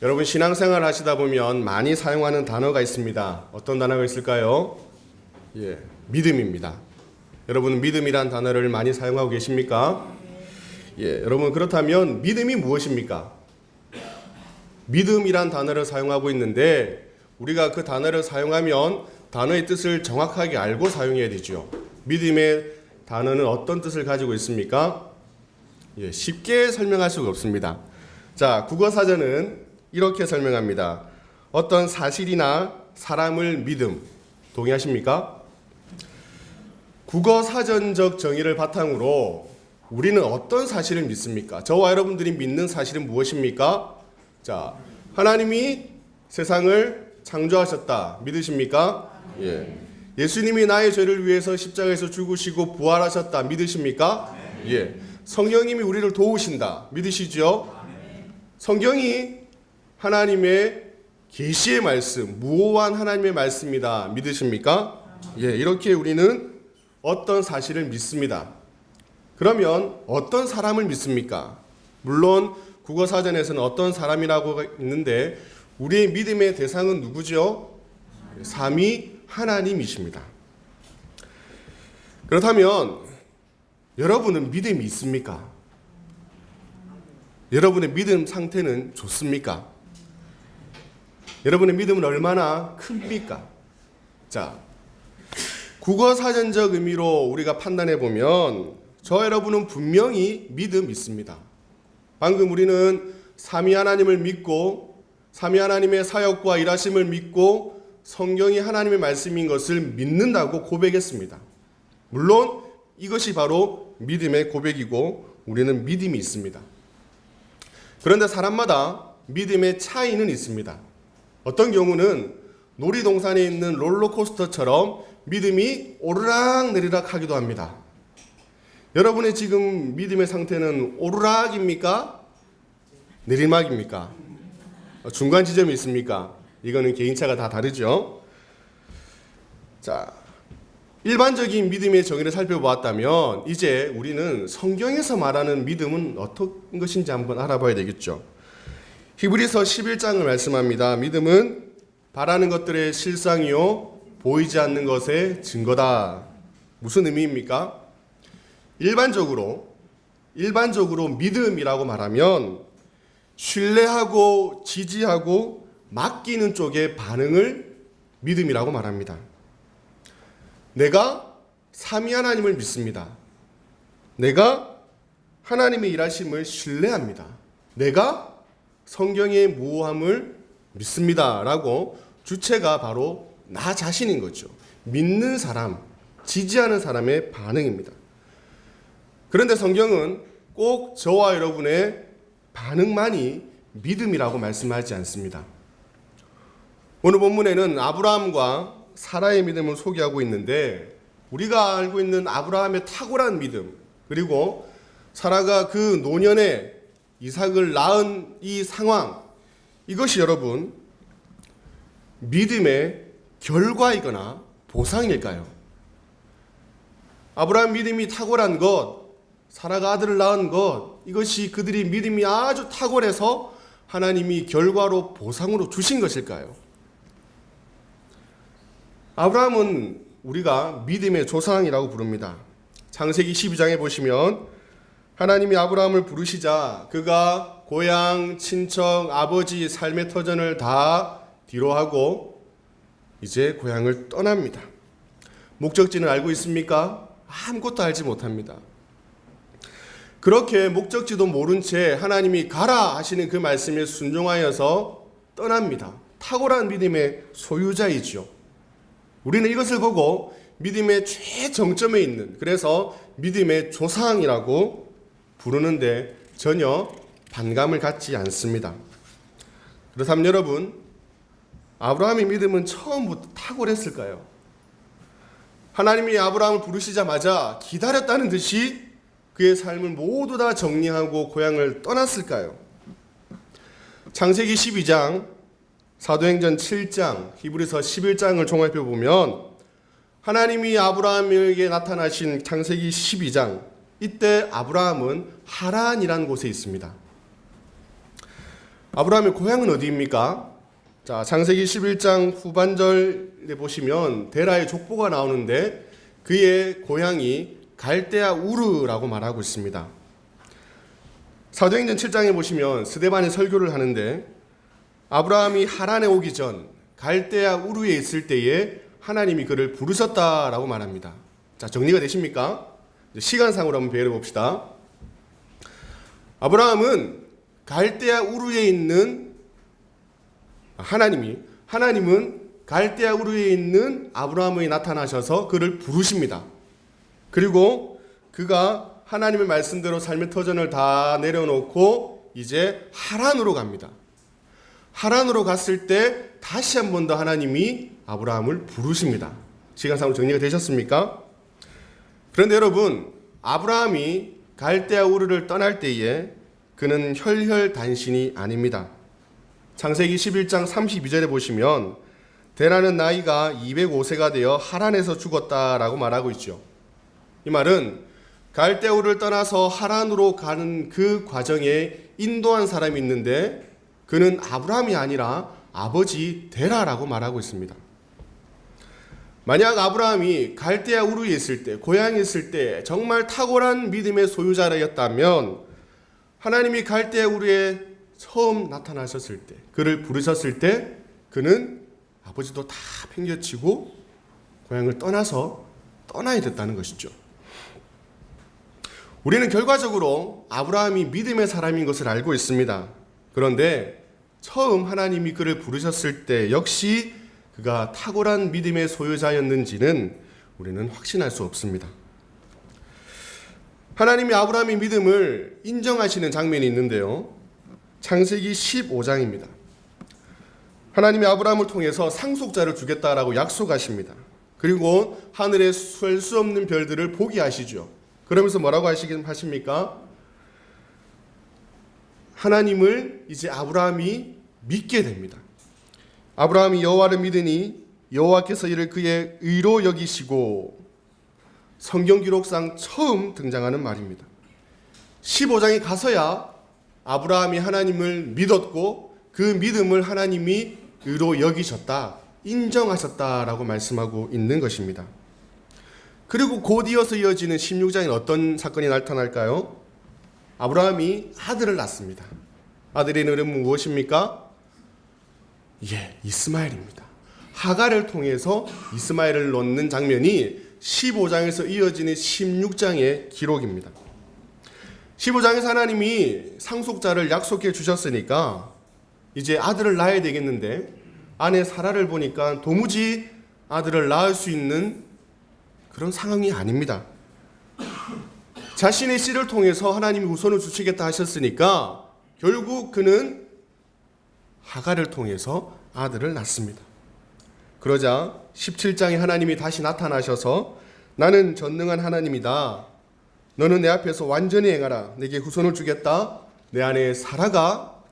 여러분 신앙생활 하시다 보면 많이 사용하는 단어가 있습니다. 어떤 단어가 있을까요? 믿음입니다. 여러분 믿음이란 단어를 많이 사용하고 계십니까? 여러분 그렇다면 믿음이 무엇입니까? 믿음이란 단어를 사용하고 있는데 우리가 그 단어를 사용하면 단어의 뜻을 정확하게 알고 사용해야 되죠. 믿음의 단어는 어떤 뜻을 가지고 있습니까? 쉽게 설명할 수가 없습니다. 자, 국어사전은 이렇게 설명합니다. 어떤 사실이나 사람을 믿음. 동의하십니까? 국어사전적 정의를 바탕으로 우리는 어떤 사실을 믿습니까? 저와 여러분들이 믿는 사실은 무엇입니까? 자, 하나님이 세상을 창조하셨다. 믿으십니까? 예수님이 나의 죄를 위해서 십자가에서 죽으시고 부활하셨다. 믿으십니까? 성령님이 우리를 도우신다. 믿으시죠? 성경이 하나님의 계시의 말씀, 무오한 하나님의 말씀이다. 믿으십니까? 이렇게 우리는 어떤 사실을 믿습니다. 그러면 어떤 사람을 믿습니까? 물론 국어사전에서는 어떤 사람이라고 있는데 우리의 믿음의 대상은 누구죠? 삼위 하나님이십니다. 그렇다면 여러분은 믿음이 있습니까? 여러분의 믿음 상태는 좋습니까? 여러분의 믿음은 얼마나 큽니까? 자, 국어사전적 의미로 우리가 판단해 보면 저 여러분은 분명히 믿음 있습니다. 방금 우리는 삼위 하나님을 믿고 삼위 하나님의 사역과 일하심을 믿고 성경이 하나님의 말씀인 것을 믿는다고 고백했습니다. 물론 이것이 바로 믿음의 고백이고 우리는 믿음이 있습니다. 그런데 사람마다 믿음의 차이는 있습니다. 어떤 경우는 놀이동산에 있는 롤러코스터처럼 믿음이 오르락내리락 하기도 합니다. 여러분의 지금 믿음의 상태는 오르락입니까? 내리막입니까? 중간 지점이 있습니까? 이거는 개인차가 다 다르죠. 자, 일반적인 믿음의 정의를 살펴보았다면 이제 우리는 성경에서 말하는 믿음은 어떤 것인지 한번 알아봐야 되겠죠. 히브리서 11장을 말씀합니다. 믿음은 바라는 것들의 실상이요 보이지 않는 것의 증거다. 무슨 의미입니까? 일반적으로 믿음이라고 말하면 신뢰하고 지지하고 맡기는 쪽의 반응을 믿음이라고 말합니다. 내가 삼위 하나님을 믿습니다. 내가 하나님의 일하심을 신뢰합니다. 내가 성경의 무오함을 믿습니다. 라고 주체가 바로 나 자신인 거죠. 믿는 사람, 지지하는 사람의 반응입니다. 그런데 성경은 꼭 저와 여러분의 반응만이 믿음이라고 말씀하지 않습니다. 오늘 본문에는 아브라함과 사라의 믿음을 소개하고 있는데 우리가 알고 있는 아브라함의 탁월한 믿음 그리고 사라가 그 노년에 이삭을 낳은 이 상황 이것이 여러분 믿음의 결과이거나 보상일까요? 아브라함 믿음이 탁월한 것 사라가 아들을 낳은 것 이것이 그들이 믿음이 아주 탁월해서 하나님이 결과로 보상으로 주신 것일까요? 아브라함은 우리가 믿음의 조상이라고 부릅니다. 창세기 12장에 보시면 하나님이 아브라함을 부르시자 그가 고향, 친척, 아버지 삶의 터전을 다 뒤로하고 이제 고향을 떠납니다. 목적지는 알고 있습니까? 아무것도 알지 못합니다. 그렇게 목적지도 모른 채 하나님이 가라 하시는 그 말씀에 순종하여서 떠납니다. 탁월한 믿음의 소유자이죠. 우리는 이것을 보고 믿음의 최정점에 있는 그래서 믿음의 조상이라고 부르는데 전혀 반감을 갖지 않습니다. 그렇다면 여러분 아브라함의 믿음은 처음부터 탁월했을까요? 하나님이 아브라함을 부르시자마자 기다렸다는 듯이 그의 삶을 모두 다 정리하고 고향을 떠났을까요? 창세기 12장, 사도행전 7장, 히브리서 11장을 종합해 보면 하나님이 아브라함에게 나타나신 창세기 12장, 이때 아브라함은 하란이라는 곳에 있습니다. 아브라함의 고향은 어디입니까? 자, 창세기 11장 후반절에 보시면 데라의 족보가 나오는데 그의 고향이 갈대아 우르라고 말하고 있습니다. 사도행전 7장에 보시면 스데반이 설교를 하는데 아브라함이 하란에 오기 전 갈대아 우르에 있을 때에 하나님이 그를 부르셨다라고 말합니다. 자, 정리가 되십니까? 시간상으로 한번 배워해 봅시다. 아브라함은 갈대아 우르에 있는 하나님은 갈대아 우르에 있는 아브라함에 나타나셔서 그를 부르십니다. 그리고 그가 하나님의 말씀대로 삶의 터전을 다 내려놓고 이제 하란으로 갑니다. 하란으로 갔을 때 다시 한 번 더 하나님이 아브라함을 부르십니다. 시간상으로 정리가 되셨습니까? 그런데 여러분, 아브라함이 갈대아 우르를 떠날 때에 그는 혈혈단신이 아닙니다. 창세기 11장 32절에 보시면 데라는 나이가 205세가 되어 하란에서 죽었다라고 말하고 있죠. 이 말은 갈대아 우르를 떠나서 하란으로 가는 그 과정에 인도한 사람이 있는데 그는 아브라함이 아니라 아버지 데라라고 말하고 있습니다. 만약 아브라함이 갈대아 우르에 있을 때, 고향에 있을 때 정말 탁월한 믿음의 소유자였다면 하나님이 갈대아 우르에 처음 나타나셨을 때, 그를 부르셨을 때 그는 아버지도 다 팽개치고 고향을 떠나야 됐다는 것이죠. 우리는 결과적으로 아브라함이 믿음의 사람인 것을 알고 있습니다. 그런데 처음 하나님이 그를 부르셨을 때 역시 그가 탁월한 믿음의 소유자였는지는 우리는 확신할 수 없습니다. 하나님이 아브라함의 믿음을 인정하시는 장면이 있는데요. 창세기 15장입니다. 하나님이 아브라함을 통해서 상속자를 주겠다라고 약속하십니다. 그리고 하늘에 셀 수 없는 별들을 보게 하시죠. 그러면서 뭐라고 하십니까? 하나님을 이제 아브라함이 믿게 됩니다. 아브라함이 여호와를 믿으니 여호와께서 이를 그의 의로 여기시고, 성경 기록상 처음 등장하는 말입니다. 15장에 가서야 아브라함이 하나님을 믿었고 그 믿음을 하나님이 의로 여기셨다, 인정하셨다라고 말씀하고 있는 것입니다. 그리고 곧 이어서 이어지는 16장에 어떤 사건이 나타날까요? 아브라함이 아들을 낳습니다. 아들의 이름은 무엇입니까? 이스마엘입니다. 하갈을 통해서 이스마엘을 낳는 장면이 15장에서 이어지는 16장의 기록입니다. 15장에서 하나님이 상속자를 약속해 주셨으니까 이제 아들을 낳아야 되겠는데 아내 사라를 보니까 도무지 아들을 낳을 수 있는 그런 상황이 아닙니다. 자신의 씨를 통해서 하나님이 후손을 주시겠다 하셨으니까 결국 그는 하갈을 통해서 아들을 낳습니다. 그러자 17장에 하나님이 다시 나타나셔서 나는 전능한 하나님이다. 너는 내 앞에서 완전히 행하라. 내게 후손을 주겠다. 내 아내 사라가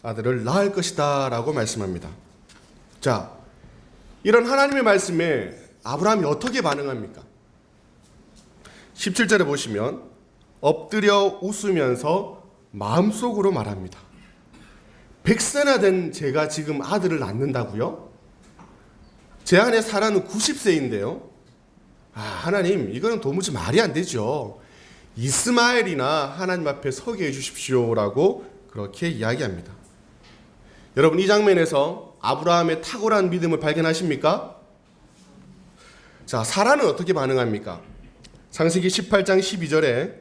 아들을 낳을 것이다 라고 말씀합니다. 자, 이런 하나님의 말씀에 아브라함이 어떻게 반응합니까? 17절에 보시면 엎드려 웃으면서 마음속으로 말합니다. 100세나 된 제가 지금 아들을 낳는다고요? 제 아내 사라는 90세인데요. 하나님, 이거는 도무지 말이 안 되죠. 이스마엘이나 하나님 앞에 서게 해주십시오라고 그렇게 이야기합니다. 여러분, 이 장면에서 아브라함의 탁월한 믿음을 발견하십니까? 자, 사라는 어떻게 반응합니까? 창세기 18장 12절에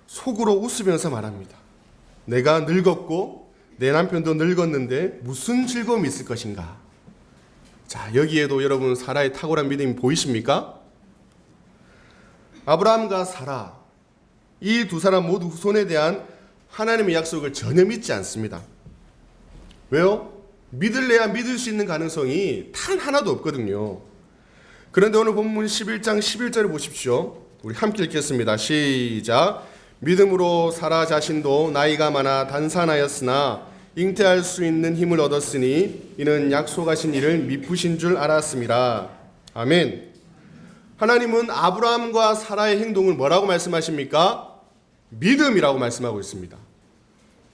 속으로 웃으면서 말합니다. 내가 늙었고 내 남편도 늙었는데 무슨 즐거움이 있을 것인가? 자, 여기에도 여러분 사라의 탁월한 믿음이 보이십니까? 아브라함과 사라, 이 두 사람 모두 후손에 대한 하나님의 약속을 전혀 믿지 않습니다. 왜요? 믿을래야 믿을 수 있는 가능성이 단 하나도 없거든요. 그런데 오늘 본문 11장 11절을 보십시오. 우리 함께 읽겠습니다. 시작. 믿음으로 사라 자신도 나이가 많아 단산하였으나 잉태할 수 있는 힘을 얻었으니 이는 약속하신 이를 미쁘신 줄 알았습니다. 아멘. 하나님은 아브라함과 사라의 행동을 뭐라고 말씀하십니까? 믿음이라고 말씀하고 있습니다.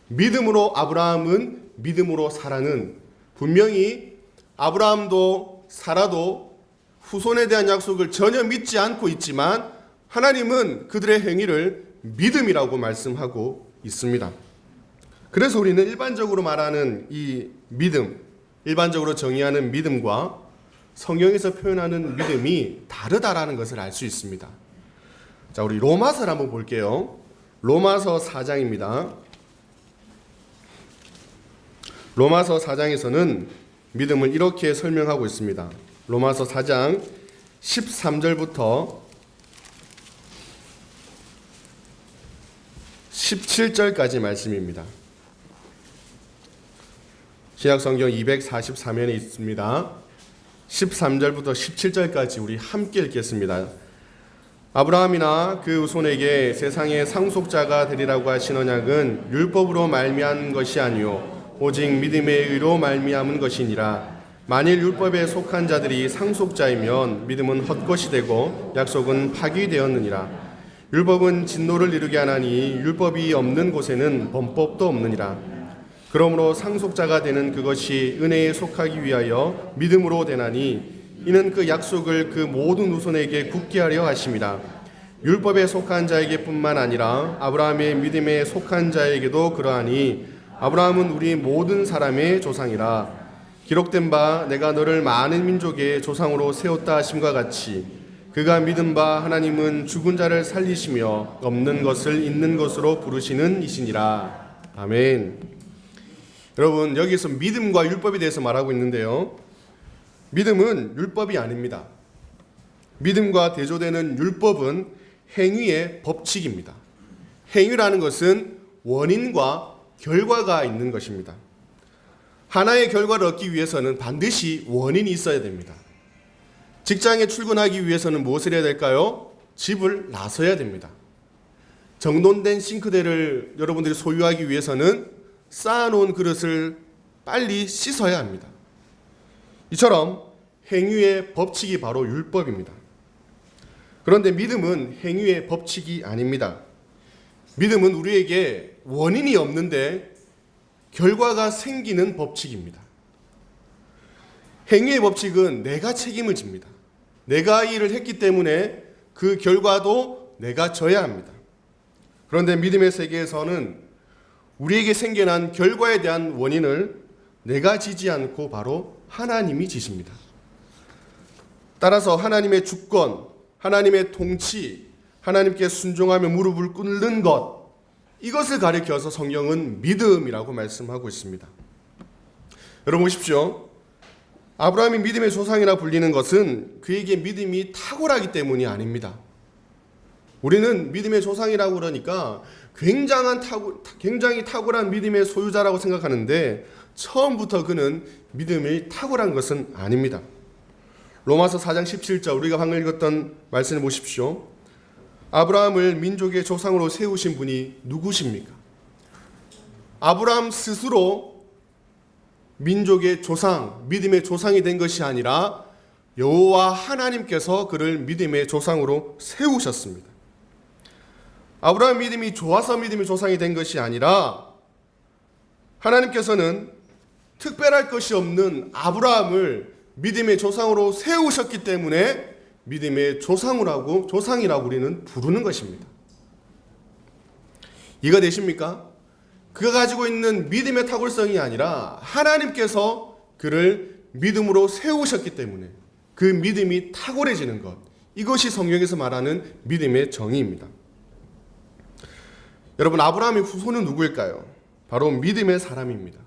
믿음으로 아브라함은 믿음으로 살아는 분명히 아브라함도 사라도 후손에 대한 약속을 전혀 믿지 않고 있지만 하나님은 그들의 행위를 믿음이라고 말씀하고 있습니다. 그래서 우리는 일반적으로 말하는 이 믿음, 일반적으로 정의하는 믿음과 성경에서 표현하는 믿음이 다르다라는 것을 알 수 있습니다. 자, 우리 로마서를 한번 볼게요. 로마서 4장입니다. 로마서 4장에서는 믿음을 이렇게 설명하고 있습니다. 로마서 4장 13절부터 17절까지 말씀입니다. 신약성경 244면에 있습니다. 13절부터 17절까지 우리 함께 읽겠습니다. 아브라함이나 그 후손에게 세상의 상속자가 되리라고 하신 언약은 율법으로 말미암은 것이 아니요 오직 믿음의 의로 말미암은 것이니라. 만일 율법에 속한 자들이 상속자이면 믿음은 헛것이 되고 약속은 파기되었느니라. 율법은 진노를 이루게 하나니 율법이 없는 곳에는 범법도 없느니라. 그러므로 상속자가 되는 그것이 은혜에 속하기 위하여 믿음으로 되나니 이는 그 약속을 그 모든 후손에게 굳게 하려 하심이라. 율법에 속한 자에게뿐만 아니라 아브라함의 믿음에 속한 자에게도 그러하니 아브라함은 우리 모든 사람의 조상이라. 기록된 바 내가 너를 많은 민족의 조상으로 세웠다 하심과 같이 그가 믿은 바 하나님은 죽은 자를 살리시며 없는 것을 있는 것으로 부르시는 이시니라. 아멘. 여러분, 여기서 믿음과 율법에 대해서 말하고 있는데요, 믿음은 율법이 아닙니다. 믿음과 대조되는 율법은 행위의 법칙입니다. 행위라는 것은 원인과 결과가 있는 것입니다. 하나의 결과를 얻기 위해서는 반드시 원인이 있어야 됩니다. 직장에 출근하기 위해서는 무엇을 해야 될까요? 집을 나서야 됩니다. 정돈된 싱크대를 여러분들이 소유하기 위해서는 쌓아놓은 그릇을 빨리 씻어야 합니다. 이처럼 행위의 법칙이 바로 율법입니다. 그런데 믿음은 행위의 법칙이 아닙니다. 믿음은 우리에게 원인이 없는데 결과가 생기는 법칙입니다. 행위의 법칙은 내가 책임을 집니다. 내가 이 일을 했기 때문에 그 결과도 내가 져야 합니다. 그런데 믿음의 세계에서는 우리에게 생겨난 결과에 대한 원인을 내가 지지 않고 바로 하나님이 지십니다. 따라서 하나님의 주권, 하나님의 통치, 하나님께 순종하며 무릎을 꿇는 것, 이것을 가리켜서 성경은 믿음이라고 말씀하고 있습니다. 여러분 보십시오. 아브라함이 믿음의 조상이라 불리는 것은 그에게 믿음이 탁월하기 때문이 아닙니다. 우리는 믿음의 조상이라고 그러니까 굉장히 탁월한 믿음의 소유자라고 생각하는데 처음부터 그는 믿음이 탁월한 것은 아닙니다. 로마서 4장 17절 우리가 방금 읽었던 말씀을 보십시오. 아브라함을 민족의 조상으로 세우신 분이 누구십니까? 아브라함 스스로 민족의 조상, 믿음의 조상이 된 것이 아니라 여호와 하나님께서 그를 믿음의 조상으로 세우셨습니다. 아브라함 믿음이 좋아서 믿음의 조상이 된 것이 아니라 하나님께서는 특별할 것이 없는 아브라함을 믿음의 조상으로 세우셨기 때문에 믿음의 조상이라고 우리는 부르는 것입니다. 이해가 되십니까? 그가 가지고 있는 믿음의 탁월성이 아니라 하나님께서 그를 믿음으로 세우셨기 때문에 그 믿음이 탁월해지는 것, 이것이 성경에서 말하는 믿음의 정의입니다. 여러분, 아브라함의 후손은 누구일까요? 바로 믿음의 사람입니다.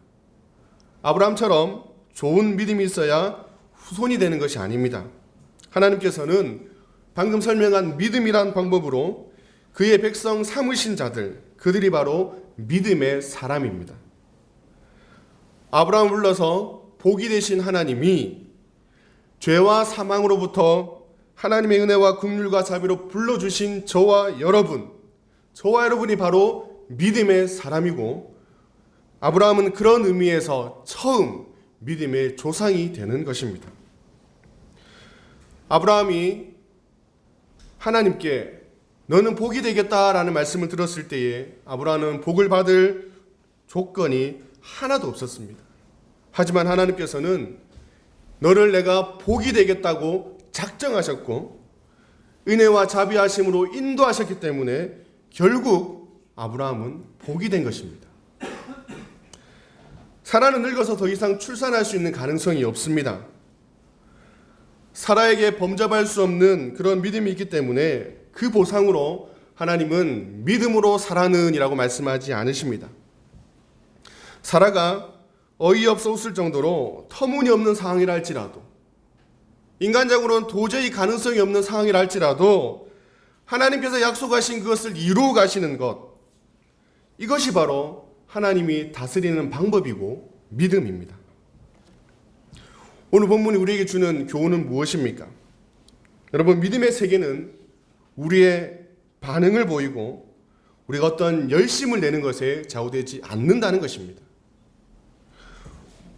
아브라함처럼 좋은 믿음이 있어야 후손이 되는 것이 아닙니다. 하나님께서는 방금 설명한 믿음이란 방법으로 그의 백성 삼으신 자들, 그들이 바로 믿음의 사람입니다. 아브라함을 불러서 복이 되신 하나님이 죄와 사망으로부터 하나님의 은혜와 긍휼과 자비로 불러주신 저와 여러분이 바로 믿음의 사람이고 아브라함은 그런 의미에서 처음 믿음의 조상이 되는 것입니다. 아브라함이 하나님께 너는 복이 되겠다라는 말씀을 들었을 때에 아브라함은 복을 받을 조건이 하나도 없었습니다. 하지만 하나님께서는 너를 내가 복이 되겠다고 작정하셨고 은혜와 자비하심으로 인도하셨기 때문에 결국 아브라함은 복이 된 것입니다. 사라는 늙어서 더 이상 출산할 수 있는 가능성이 없습니다. 사라에게 범접할 수 없는 그런 믿음이 있기 때문에 그 보상으로 하나님은 믿음으로 사라는 이라고 말씀하지 않으십니다. 사라가 어이없어 웃을 정도로 터무니없는 상황이라 할지라도, 인간적으로는 도저히 가능성이 없는 상황이라 할지라도 하나님께서 약속하신 그것을 이루어 가시는 것, 이것이 바로 하나님이 다스리는 방법이고 믿음입니다. 오늘 본문이 우리에게 주는 교훈은 무엇입니까? 여러분, 믿음의 세계는 우리의 반응을 보이고 우리가 어떤 열심을 내는 것에 좌우되지 않는다는 것입니다.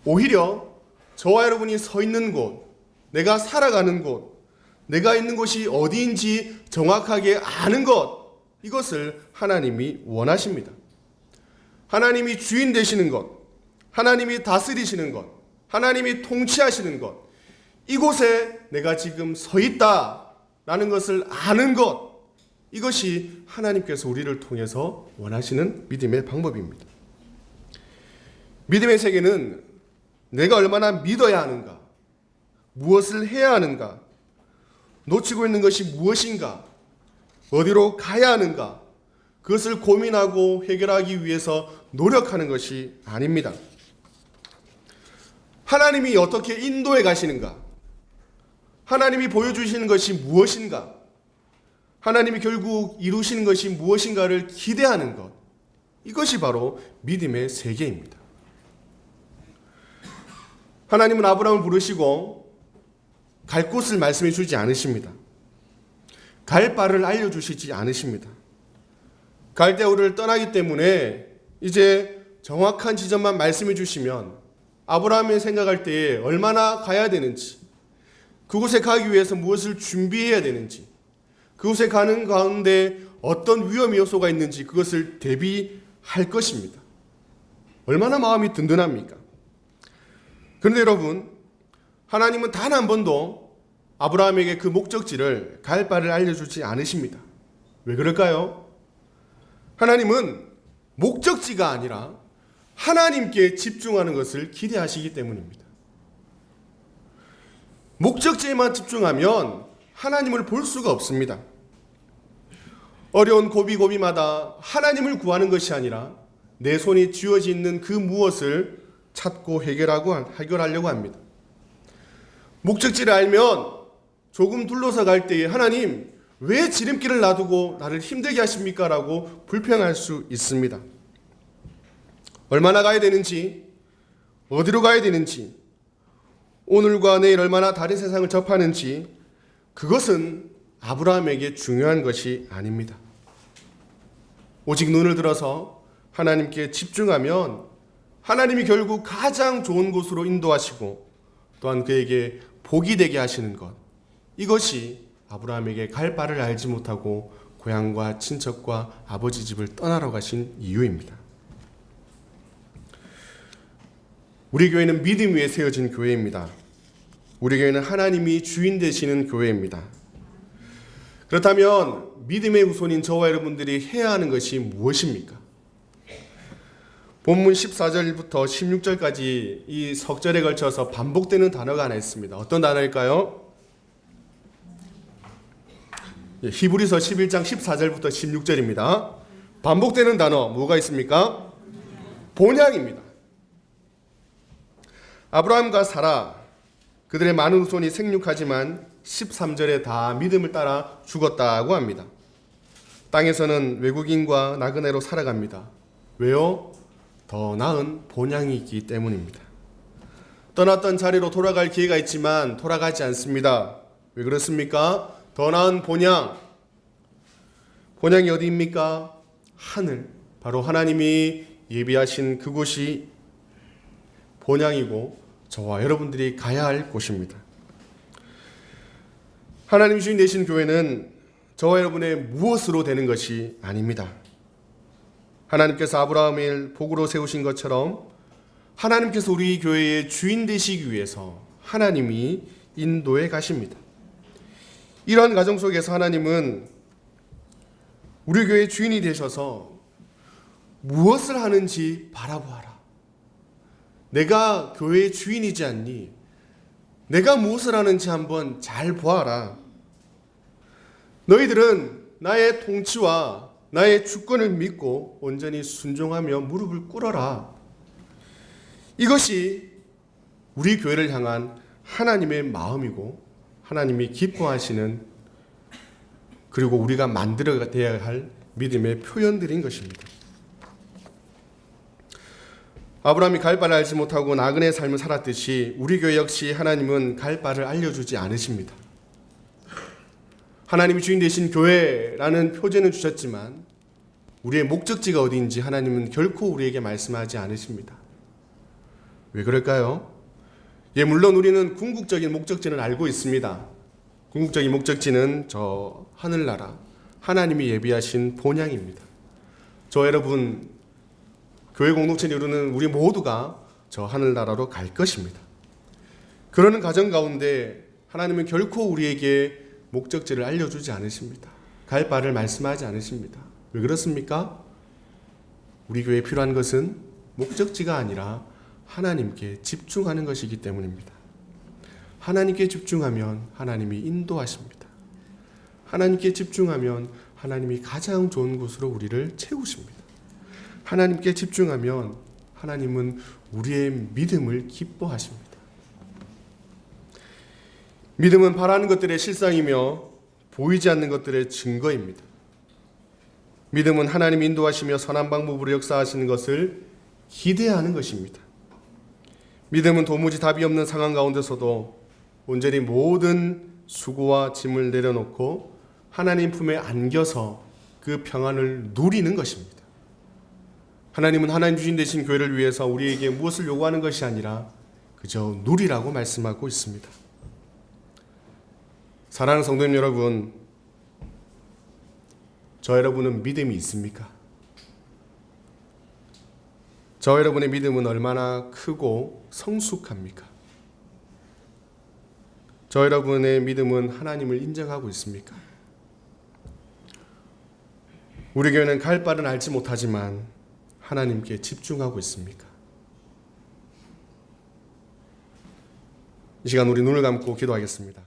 오히려 저와 여러분이 서 있는 곳, 내가 살아가는 곳, 내가 있는 곳이 어디인지 정확하게 아는 것, 이것을 하나님이 원하십니다. 하나님이 주인 되시는 것, 하나님이 다스리시는 것, 하나님이 통치하시는 것, 이곳에 내가 지금 서 있다라는 것을 아는 것, 이것이 하나님께서 우리를 통해서 원하시는 믿음의 방법입니다. 믿음의 세계는 내가 얼마나 믿어야 하는가, 무엇을 해야 하는가, 놓치고 있는 것이 무엇인가, 어디로 가야 하는가, 그것을 고민하고 해결하기 위해서 노력하는 것이 아닙니다. 하나님이 어떻게 인도해 가시는가, 하나님이 보여주시는 것이 무엇인가, 하나님이 결국 이루시는 것이 무엇인가를 기대하는 것, 이것이 바로 믿음의 세계입니다. 하나님은 아브라함을 부르시고 갈 곳을 말씀해 주지 않으십니다. 갈 바를 알려주시지 않으십니다. 갈대아우를 떠나기 때문에 이제 정확한 지점만 말씀해 주시면 아브라함이 생각할 때에 얼마나 가야 되는지, 그곳에 가기 위해서 무엇을 준비해야 되는지, 그곳에 가는 가운데 어떤 위험 요소가 있는지 그것을 대비할 것입니다. 얼마나 마음이 든든합니까? 그런데 여러분, 하나님은 단 한 번도 아브라함에게 그 목적지를 갈 바를 알려주지 않으십니다. 왜 그럴까요? 하나님은 목적지가 아니라 하나님께 집중하는 것을 기대하시기 때문입니다. 목적지에만 집중하면 하나님을 볼 수가 없습니다. 어려운 고비고비마다 하나님을 구하는 것이 아니라 내 손이 쥐어져 있는 그 무엇을 찾고 해결하려고 합니다. 목적지를 알면 조금 둘러서 갈 때에 하나님, 왜 지름길을 놔두고 나를 힘들게 하십니까? 라고 불평할 수 있습니다. 얼마나 가야 되는지, 어디로 가야 되는지, 오늘과 내일 얼마나 다른 세상을 접하는지, 그것은 아브라함에게 중요한 것이 아닙니다. 오직 눈을 들어서 하나님께 집중하면 하나님이 결국 가장 좋은 곳으로 인도하시고 또한 그에게 복이 되게 하시는 것, 이것이 아브라함에게 갈 바를 알지 못하고 고향과 친척과 아버지 집을 떠나러 가신 이유입니다. 우리 교회는 믿음 위에 세워진 교회입니다. 우리 교회는 하나님이 주인 되시는 교회입니다. 그렇다면 믿음의 후손인 저와 여러분들이 해야 하는 것이 무엇입니까? 본문 14절부터 16절까지 이 석절에 걸쳐서 반복되는 단어가 하나 있습니다. 어떤 단어일까요? 히브리서 11장 14절부터 16절입니다. 반복되는 단어 뭐가 있습니까? 본향입니다. 아브라함과 사라, 그들의 많은 후손이 생육하지만 13절에 다 믿음을 따라 죽었다고 합니다. 땅에서는 외국인과 나그네로 살아갑니다. 왜요? 더 나은 본향이 있기 때문입니다. 떠났던 자리로 돌아갈 기회가 있지만 돌아가지 않습니다. 왜 그렇습니까? 더 나은 본향. 본향이 어디입니까? 하늘. 바로 하나님이 예비하신 그곳이 본향이고 저와 여러분들이 가야 할 곳입니다. 하나님 주인 되신 교회는 저와 여러분의 무엇으로 되는 것이 아닙니다. 하나님께서 아브라함을 복으로 세우신 것처럼 하나님께서 우리 교회의 주인 되시기 위해서 하나님이 인도해 가십니다. 이러한 과정 속에서 하나님은 우리 교회의 주인이 되셔서 무엇을 하는지 바라보아라. 내가 교회의 주인이지 않니? 내가 무엇을 하는지 한번 잘 보아라. 너희들은 나의 통치와 나의 주권을 믿고 온전히 순종하며 무릎을 꿇어라. 이것이 우리 교회를 향한 하나님의 마음이고 하나님이 기뻐하시는, 그리고 우리가 만들어야 할 믿음의 표현들인 것입니다. 아브라함이 갈 바를 알지 못하고 나그네의 삶을 살았듯이 우리 교회 역시 하나님은 갈 바를 알려주지 않으십니다. 하나님이 주인 되신 교회라는 표제는 주셨지만 우리의 목적지가 어디인지 하나님은 결코 우리에게 말씀하지 않으십니다. 왜 그럴까요? 물론 우리는 궁극적인 목적지는 알고 있습니다. 궁극적인 목적지는 저 하늘나라, 하나님이 예비하신 본향입니다. 저 여러분, 교회 공동체를 이루는 우리 모두가 저 하늘나라로 갈 것입니다. 그러는 과정 가운데 하나님은 결코 우리에게 목적지를 알려주지 않으십니다. 갈 바를 말씀하지 않으십니다. 왜 그렇습니까? 우리 교회에 필요한 것은 목적지가 아니라 하나님께 집중하는 것이기 때문입니다. 하나님께 집중하면 하나님이 인도하십니다. 하나님께 집중하면 하나님이 가장 좋은 곳으로 우리를 채우십니다. 하나님께 집중하면 하나님은 우리의 믿음을 기뻐하십니다. 믿음은 바라는 것들의 실상이며 보이지 않는 것들의 증거입니다. 믿음은 하나님 인도하시며 선한 방법으로 역사하시는 것을 기대하는 것입니다. 믿음은 도무지 답이 없는 상황 가운데서도 온전히 모든 수고와 짐을 내려놓고 하나님 품에 안겨서 그 평안을 누리는 것입니다. 하나님은 하나님 주신 되신 교회를 위해서 우리에게 무엇을 요구하는 것이 아니라 그저 누리라고 말씀하고 있습니다. 사랑하는 성도님 여러분, 저 여러분은 믿음이 있습니까? 저 여러분의 믿음은 얼마나 크고 성숙합니까? 저 여러분의 믿음은 하나님을 인정하고 있습니까? 우리 교회는 갈 바는 알지 못하지만 하나님께 집중하고 있습니까? 이 시간 우리 눈을 감고 기도하겠습니다.